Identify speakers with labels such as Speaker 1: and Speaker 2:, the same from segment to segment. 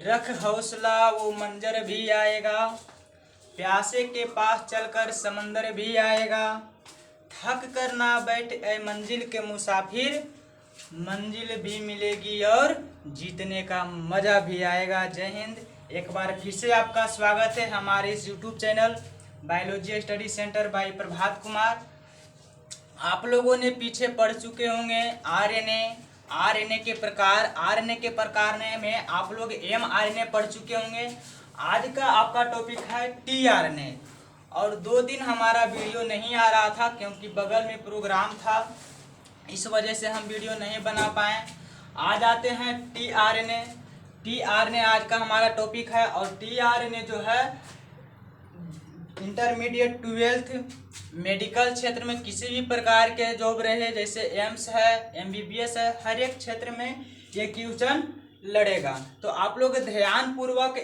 Speaker 1: रख हौसला वो मंजर भी आएगा, प्यासे के पास चलकर समंदर भी आएगा। थक कर ना बैठ ए मंजिल के मुसाफिर, मंजिल भी मिलेगी और जीतने का मजा भी आएगा। जय हिंद। एक बार फिर से आपका स्वागत है हमारे इस YouTube channel biology study centre by Prabhat Kumar. आप लोगों ने पीछे पढ़ चुके होंगे आरएनए के प्रकार में आप लोग एमआरएनए पढ़ चुके होंगे। आज का आपका टॉपिक है टीआरएनए। और 2 दिन हमारा वीडियो नहीं आ रहा था क्योंकि बगल में प्रोग्राम था, इस वजह से हम वीडियो नहीं बना पाए। आज आते हैं टीआरएनए आज का हमारा टॉपिक है। और टीआरएनए जो है इंटरमीडिएट 12th मेडिकल क्षेत्र में किसी भी प्रकार के जॉब रहे, जैसे एम्स है, एमबीबीएस है, हर एक क्षेत्र में ये क्वेश्चन लड़ेगा। तो आप लोग ध्यान पूर्वक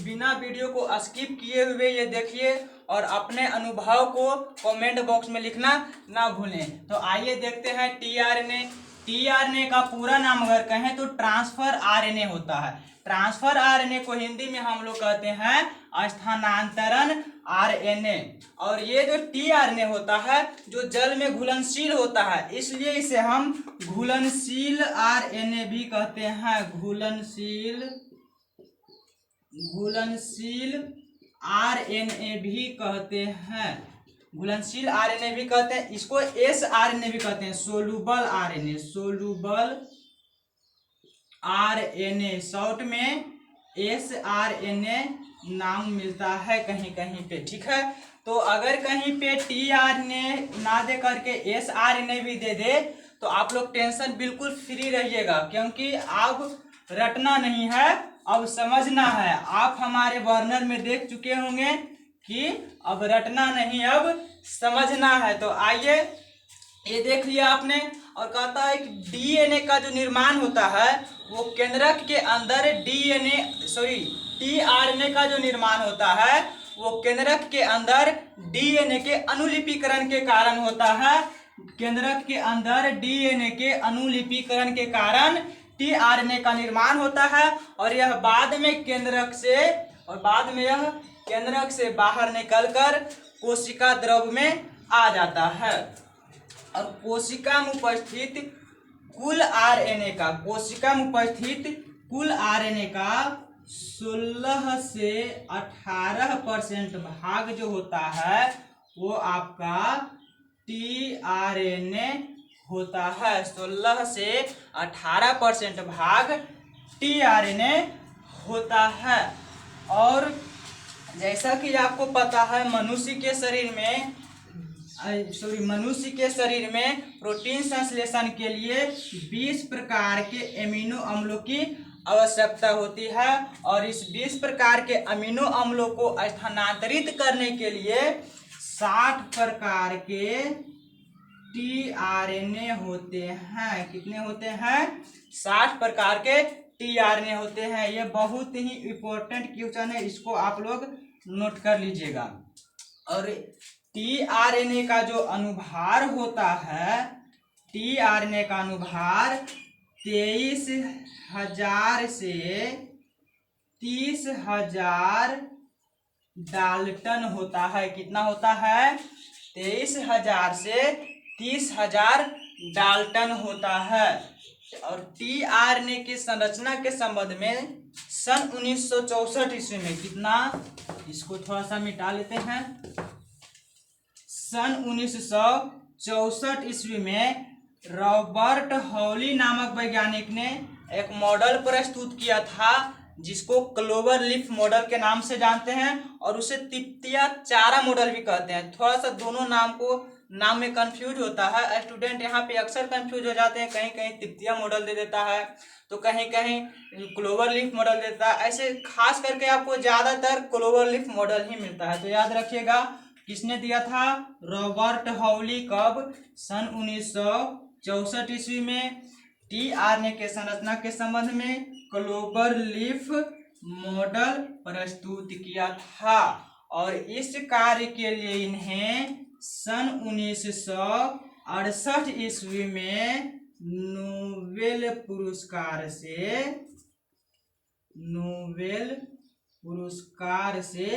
Speaker 1: बिना वीडियो को स्किप किए हुए ये देखिए और अपने अनुभव को कमेंट बॉक्स में लिखना ना भूलें। तो आइए देखते हैं टीआरएनए का पूरा नाम अगर कहें तो ट्रांसफर आरएनए होता है। ट्रांसफर आरएनए को हिंदी में हम लोग कहते हैं स्थानांतरण आरएनए। और ये जो टीआरएनए होता है जो जल में घुलनशील होता है, इसलिए इसे हम घुलनशील आरएनए भी कहते हैं। घुलनशील आरएनए भी कहते हैं। घुलनशील आरएनए भी कहते हैं। इसको एसआरएनए भी कहते हैं, सोलूबल आरएनए शॉर्ट में एसआरएनए नाम मिलता है कहीं कहीं पे, ठीक है। तो अगर कहीं पे टीआरएनए ना दे करके एसआरएनए भी दे दे तो आप लोग टेंशन बिल्कुल फ्री रहिएगा, क्योंकि अब रटना नहीं है, अब समझना है। आप हमारे वर्नर में देख चुके होंगे कि अब रटना नहीं, अब समझना है। तो आइए ये देख लिया आपने। और कहता है कि डीएनए का जो निर्माण होता है वो केंद्रक के अंदर टीआरएनए का जो निर्माण होता है वो केंद्रक के अंदर डीएनए के अनुलिपीकरण के कारण होता है। केंद्रक के अंदर डीएनए के अनुलिपीकरण के कारण टीआरएनए का निर्माण होता है और यह बाद में केंद्रक से बाहर निकलकर कोशिका द्रव में आ जाता है। और कोशिका में उपस्थित कुल आरएनए का 16 से 18% भाग जो होता है वो आपका टीआरएनए होता है। 16 से 18% भाग टीआरएनए होता है। और जैसा कि आपको पता है मनुष्य के शरीर में प्रोटीन संश्लेषण के लिए 20 प्रकार के एमिनो अम्लों की आवश्यकता होती है। और इस 20 प्रकार के अमीनो अम्लों को स्थानांतरित करने के लिए 60 प्रकार के टीआरएनए होते हैं। कितने होते हैं? 60 प्रकार के टीआरएनए होते हैं। ये बहुत ही इम्पोर्टेंट क्वेश्चन है, इसको आप लोग नोट कर लीजिएगा। और टीआरएनए का जो अनुभार होता है, टीआरएनए का अनुभार 23,000 से 30,000 डाल्टन होता है। कितना होता है? 23,000 से 30,000 डाल्टन होता है। और टीआरएनए की संरचना के संबंध में सन 1964 ईस्वी में कितना, इसको थोड़ा सा मिटा लेते हैं। सन 1964 ईस्वी में रॉबर्ट हॉली नामक वैज्ञानिक ने एक मॉडल प्रस्तुत किया था जिसको क्लोवर लीफ मॉडल के नाम से जानते हैं और उसे तिप्तिया चारा मॉडल भी कहते हैं। थोड़ा सा दोनों नाम में कंफ्यूज होता है, स्टूडेंट यहाँ पे अक्सर कंफ्यूज हो जाते हैं। कहीं कहीं तिप्तिया मॉडल दे देता है तो कहीं कहीं क्लोवर लीफ मॉडल देता है। ऐसे खास करके आपको ज्यादातर क्लोवर लीफ मॉडल ही मिलता है। तो याद रखिएगा किसने दिया था? रॉबर्ट हॉली। कब? सन 1964 ईस्वी में टीआरएनए के संरचना के संबंध में क्लोवर लीफ मॉडल प्रस्तुत किया था। और इस कार्य के लिए इन्हें सन 1968 ईस्वी में नोबेल नोबेल पुरस्कार से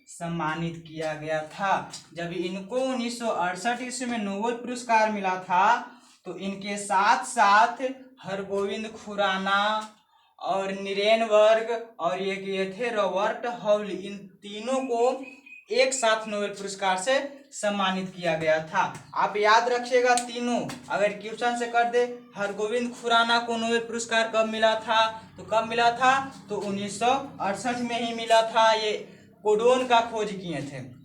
Speaker 1: सम्मानित किया गया था। जब इनको 1968 ईस्वी में नोबेल पुरस्कार मिला था तो इनके साथ साथ हरगोविंद खुराना और नीरेनबर्ग और ये थे रॉबर्ट हाउल, इन तीनों को एक साथ नोबेल पुरस्कार से सम्मानित किया गया था। आप याद रखिएगा तीनों, अगर क्वेश्चन से कर दे हरगोविंद खुराना को नोबेल पुरस्कार कब मिला था, तो कब मिला था, तो 1968 में ही मिला था। ये कोडोन का खोज किए थे।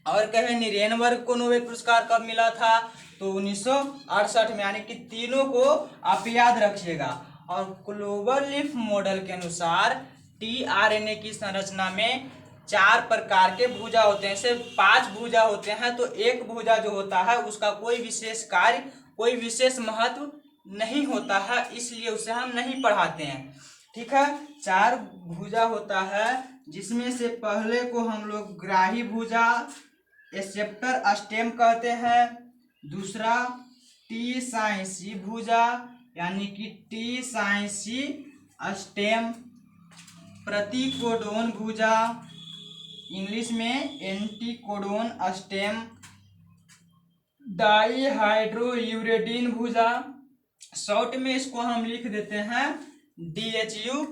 Speaker 1: और कहे नीरेनबर्ग को नोबेल पुरस्कार कब मिला था, तो 1968 में, यानी कि तीनों को आप याद रखिएगा। और क्लोवर लीफ मॉडल के अनुसार टीआरएनए की संरचना में 4 प्रकार के भुजा होते हैं। सिर्फ 5 भुजा होते हैं, तो एक भुजा जो होता है उसका कोई विशेष कार्य, कोई विशेष महत्व नहीं होता है, इसलिए उसे हम नहीं पढ़ाते हैं। ठीक है, 4 भुजा होता है, जिसमें से पहले को हम लोग ग्राही भुजा एक्सेप्टर स्टेम कहते हैं। दूसरा टी साइंसी भुजा, यानी कि टी साइंसी स्टेम। प्रतिकोडोन भुजा, इंग्लिश में एंटीकोडोन स्टेम। डाईहाइड्रोयूरेडिन भुजा, शॉर्ट में इसको हम लिख देते हैं DHU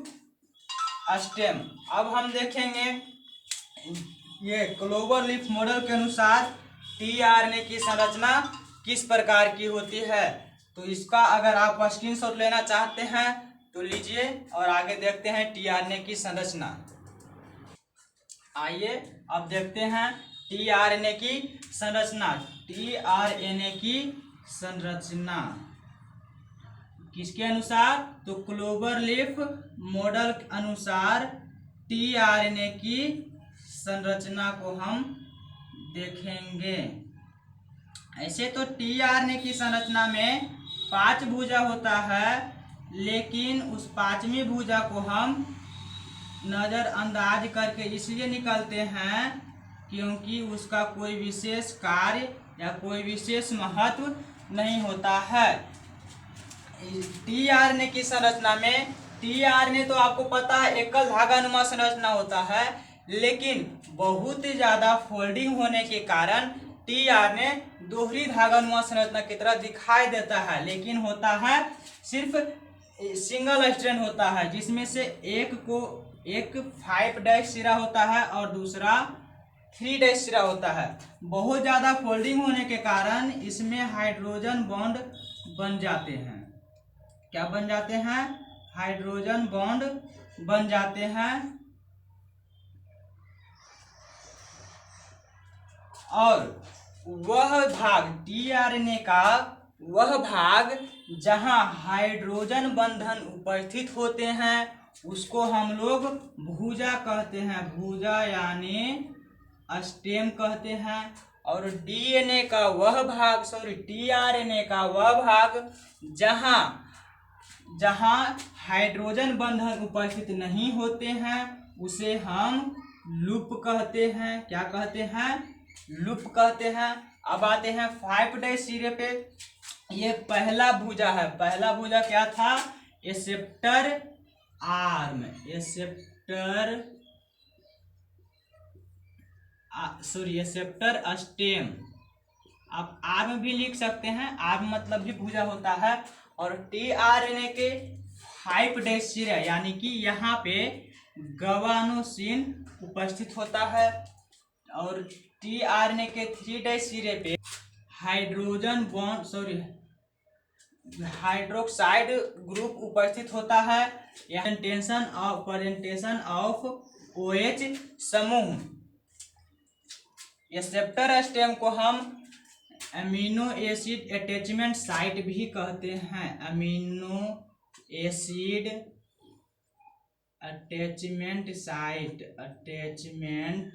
Speaker 1: स्टेम। अब हम देखेंगे ये क्लोवर लीफ मॉडल के अनुसार टीआरएनए की संरचना किस प्रकार की होती है। तो इसका अगर आप स्क्रीनशॉट लेना चाहते हैं तो लीजिए और आगे देखते हैं टीआरएनए की संरचना। आइए अब देखते हैं टीआरएनए की संरचना। टीआरएनए की संरचना किसके अनुसार, तो क्लोवर लीफ मॉडल के अनुसार टीआरएनए की संरचना को हम देखेंगे। ऐसे तो टीआरएनए की संरचना में 5 भुजा होता है, लेकिन उस 5वीं भुजा को हम नज़रअंदाज करके इसलिए निकालते हैं क्योंकि उसका कोई विशेष कार्य या कोई विशेष महत्व नहीं होता है। टीआरएनए की संरचना में, टीआरएनए तो आपको पता है एकल धागानुमा संरचना होता है, लेकिन बहुत ही ज़्यादा फोल्डिंग होने के कारण टीआरएनए दोहरी धागानुमा संरचना की तरह दिखाई देता है, लेकिन होता है सिर्फ सिंगल स्ट्रैंड होता है, जिसमें से एक 5' सिरा होता है और दूसरा 3' सिरा होता है। बहुत ज़्यादा फोल्डिंग होने के कारण इसमें हाइड्रोजन बॉन्ड बन जाते हैं। क्या बन जाते हैं, हाइड्रोजन बॉन्ड बन जाते हैं। और वह भाग टीआरएनए का वह भाग जहां हाइड्रोजन बंधन उपस्थित होते हैं उसको हम लोग भुजा कहते हैं, भुजा यानी स्टेम कहते हैं। और टीआरएनए का वह भाग जहां हाइड्रोजन बंधन उपस्थित नहीं होते हैं उसे हम लूप कहते हैं। क्या कहते हैं, लूप कहते हैं। अब आते हैं 5' सिरे पे। ये पहला भुजा है। पहला भुजा क्या था, एक्सेप्टर आर्म, एक्सेप्टर स्टेम। आप आर्म भी लिख सकते हैं, आर्म मतलब भी भुजा होता है। और टीआरएनए के 5' सिरा यानी कि यहाँ पे गवानोसिन उपस्थित होता है, और टीआरएनए के 3' सिरे पे हाइड्रोक्साइड ग्रुप उपस्थित होता है। प्रेजेंटेशन ऑफ OH समूह। एक्सेप्टर स्टेम को हम अमीनो एसिड अटैचमेंट साइट भी कहते हैं। Amino acid attachment site, attachment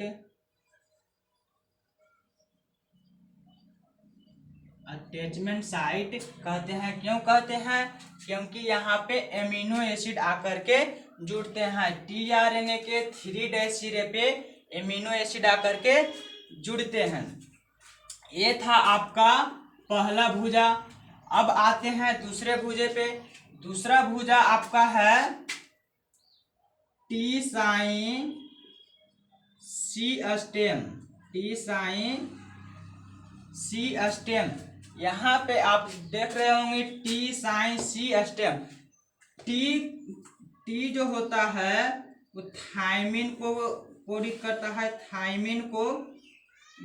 Speaker 1: site कहते हैं। क्यों कहते हैं, क्योंकि यहाँ पे एमिनो एसिड आकर के जुड़ते हैं। टीआरएनए के 3' सिरे पे एमिनो एसिड आकर के जुड़ते हैं। ये था आपका पहला भुजा। अब आते हैं दूसरे भुजे पे। दूसरा भुजा आपका है टी साइन सी स्टेम, टी साइन सी स्टेम। यहाँ पे आप देख रहे होंगे टी साइन सी स्टेम। टी टी जो होता है वो थायमिन को कोडित करता है, थायमिन को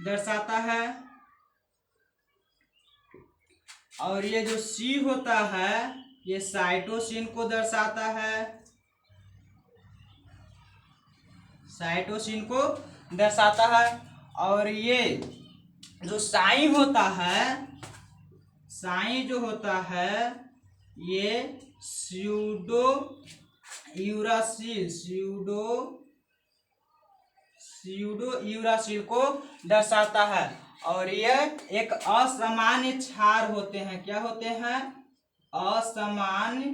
Speaker 1: दर्शाता है। और ये जो सी होता है ये साइटोसिन को दर्शाता है, साइटोसिन को दर्शाता है। और ये जो साइन होता है, साइन जो होता है ये स्यूडो यूरासिल, स्यूडो यूरासिल को दर्शाता है। और ये एक असामान्य क्षार होते हैं। क्या होते हैं? असामान्य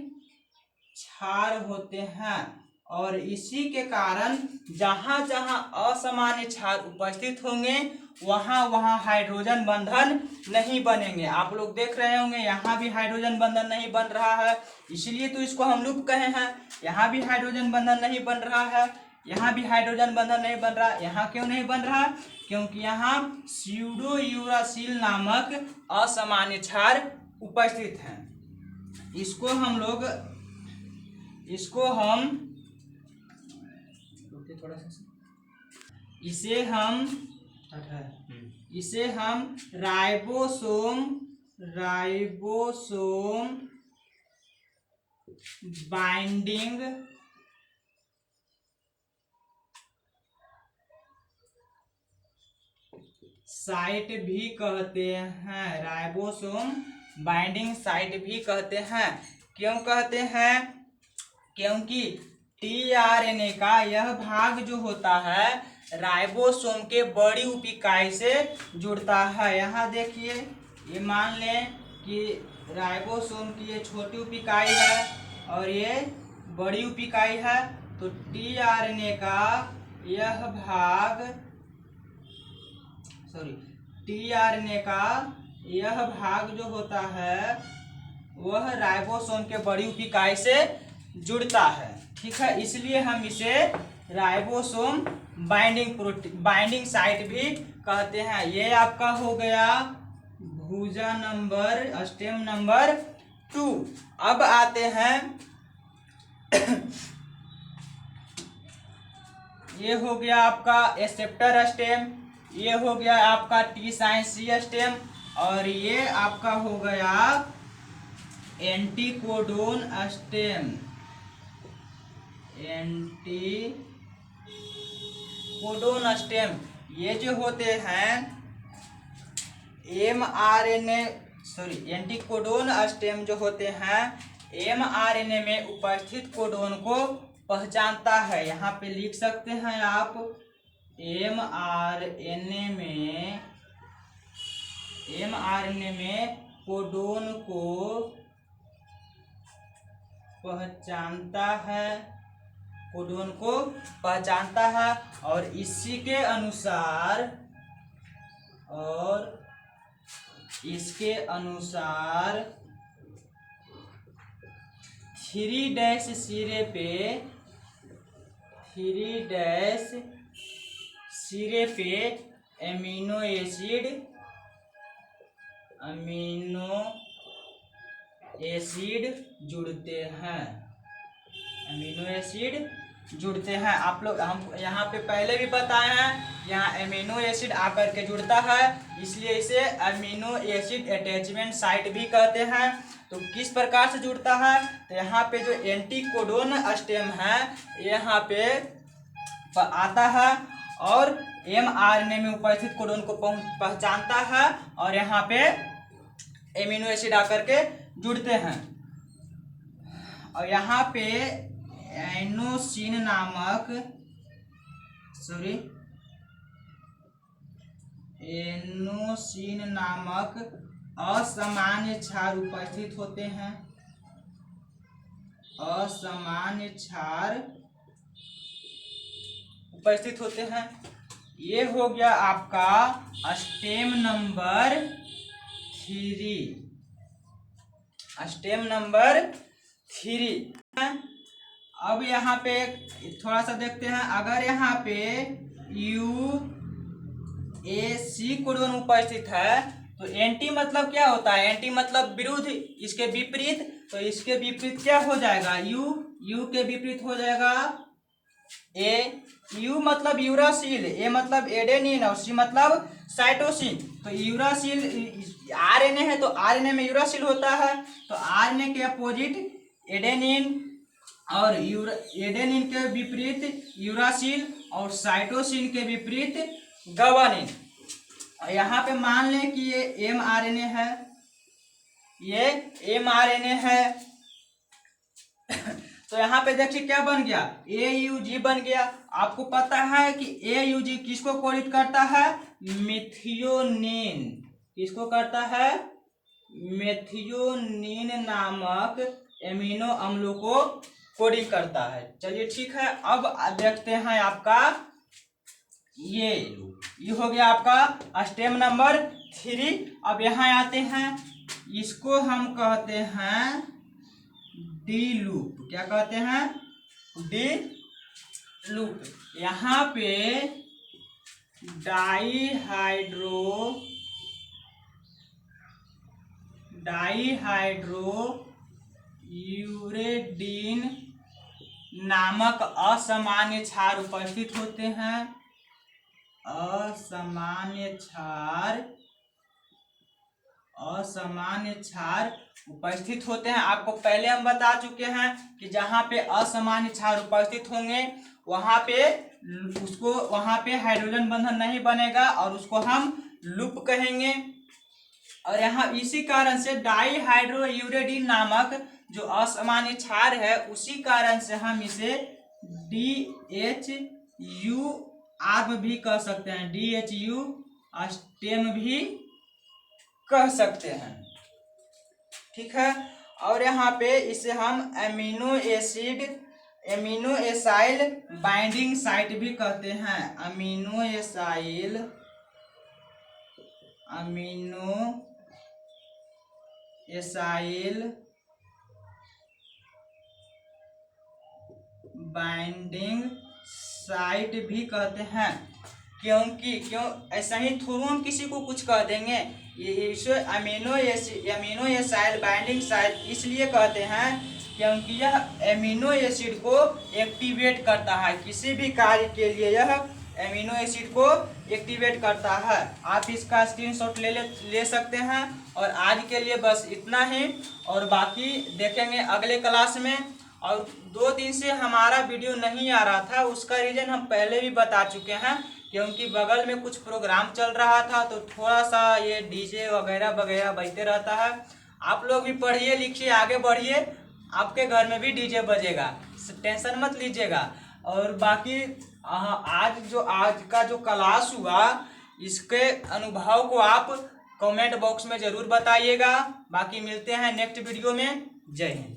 Speaker 1: क्षार होते हैं। और इसी के कारण जहां जहां असामान्य क्षार उपस्थित होंगे वहां वहां हाइड्रोजन बंधन नहीं बनेंगे। आप लोग देख रहे होंगे यहाँ भी हाइड्रोजन बंधन नहीं बन रहा है, इसलिए तो इसको हम लूप कहे हैं। यहाँ भी हाइड्रोजन बंधन नहीं बन रहा है, यहाँ भी हाइड्रोजन बंधन नहीं बन रहा। यहाँ क्यों नहीं बन रहा? क्योंकि यहाँ स्यूडो यूरासिल नामक असामान्य क्षार उपस्थित हैं। इसको हम थोड़ा सा इसे हम राइबोसोम बाइंडिंग साइट भी कहते हैं, राइबोसोम बाइंडिंग साइट भी कहते हैं। क्यों कहते हैं? क्योंकि टीआरएनए का यह भाग जो होता है राइबोसोम के बड़ी उपिकाई से जुड़ता है। यहाँ देखिए, ये मान लें कि राइबोसोम की ये छोटी उपिकाई है और ये बड़ी उपिकाई है, तो टीआरएनए का यह भाग जो होता है वह राइबोसोम के बड़ी उपिकाई से जुड़ता है। ठीक है, इसलिए हम इसे राइबोसोम बाइंडिंग साइट भी कहते हैं। ये आपका हो गया भुजा नंबर, स्टेम नंबर 2। अब आते हैं ये हो गया आपका एक्सेप्टर स्टेम, ये हो गया आपका टी साइन सी स्टेम, और ये आपका हो गया एंटीकोडोन स्टेम, एंटीकोडोन स्टेम। ये जो होते हैं एंटीकोडोन स्टेम जो होते हैं एमआरएनए में उपस्थित कोडोन को पहचानता है। यहाँ पे लिख सकते हैं आप, एमआरएनए में कोडोन को पहचानता है, और इसके अनुसार 3' सिरे पे अमीनो एसिड जुड़ते हैं। आप लोग, हम यहाँ पे पहले भी बताए हैं, यहाँ अमीनो एसिड आकर के जुड़ता है, इसलिए इसे अमीनो एसिड अटैचमेंट साइट भी कहते हैं। तो किस प्रकार से जुड़ता है? तो यहाँ पे जो एंटीकोडोन स्टेम है यहाँ पे आता है और एमआरएनए में उपस्थित कोडोन को पहचानता है, और यहाँ पे एमिनो एसिड आकर के जुड़ते हैं। और यहाँ पे एनोसिन नामक असामान्य क्षार उपस्थित होते हैं, ये हो गया आपका स्टेम नंबर 3। अब यहाँ पे थोड़ा सा देखते हैं, अगर यहाँ पे UAC कोड उपस्थित है तो एंटी मतलब क्या होता है, एंटी मतलब विरुद्ध, इसके विपरीत। तो इसके विपरीत क्या हो जाएगा, यू के विपरीत हो जाएगा ए। यू मतलब यूरासिल, ए मतलब एडेनिन और सी मतलब साइटोसिन। तो यूरासिल आरएनए है तो आरएनए में यूरासिल होता है, तो आरएनए के अपोजिट एडेनिन और एडेनिन के विपरीत यूरासिल और साइटोसिन के विपरीत गवानिन। यहाँ पे मान लें कि ये एमआरएनए है, ये एमआरएनए है। तो यहाँ पे देखिए क्या बन गया, AUG बन गया। आपको पता है कि AUG किसको कोडित करता है, मेथियोनिन। किसको करता है, मेथियोनिन नामक एमिनो अम्लों को कोडिंग करता है। चलिए ठीक है, अब देखते हैं आपका ये हो गया आपका स्टेम नंबर 3। अब यहाँ आते हैं, इसको हम कहते हैं डी लूप। क्या कहते हैं, डी लूप। यहाँ पे डाईहाइड्रो यूरेडिन नामक असामान्य क्षार उपस्थित होते हैं। असामान्य क्षार उपस्थित होते हैं। आपको पहले हम बता चुके हैं कि जहाँ पे असामान्य क्षार उपस्थित होंगे वहाँ पे हाइड्रोजन बंधन नहीं बनेगा और उसको हम लूप कहेंगे। और यहाँ इसी कारण से डाईहाइड्रोयूरेडिन नामक जो असामान्य क्षार है, उसी कारण से हम इसे DHU आर्म भी कह सकते हैं, DHU स्टेम भी कह सकते हैं। ठीक है, और यहाँ पे इसे हम अमीनो एसाइल बाइंडिंग साइट भी कहते हैं। अमीनो एसाइल बाइंडिंग साइट भी कहते हैं। क्यों ऐसा ही थोड़ा हम किसी को कुछ कह देंगे। ये अमीनो एसाइल बाइंडिंग साइट इसलिए कहते हैं क्योंकि यह एमिनो एसिड को एक्टिवेट करता है। किसी भी कार्य के लिए यह एमिनो एसिड को एक्टिवेट करता है। आप इसका स्क्रीनशॉट ले सकते हैं। और आज के लिए बस इतना ही, और बाकी देखेंगे अगले क्लास में। और 2 दिन से हमारा वीडियो नहीं आ रहा था, उसका रीज़न हम पहले भी बता चुके हैं, क्योंकि बगल में कुछ प्रोग्राम चल रहा था तो थोड़ा सा ये डीजे वगैरह बजते रहता है। आप लोग भी पढ़िए लिखिए, आगे बढ़िए, आपके घर में भी डीजे बजेगा, टेंशन मत लीजिएगा। और बाकी आज का जो क्लास हुआ, इसके अनुभव को आप कमेंट बॉक्स में ज़रूर बताइएगा। बाकी मिलते हैं नेक्स्ट वीडियो में। जय हिंद।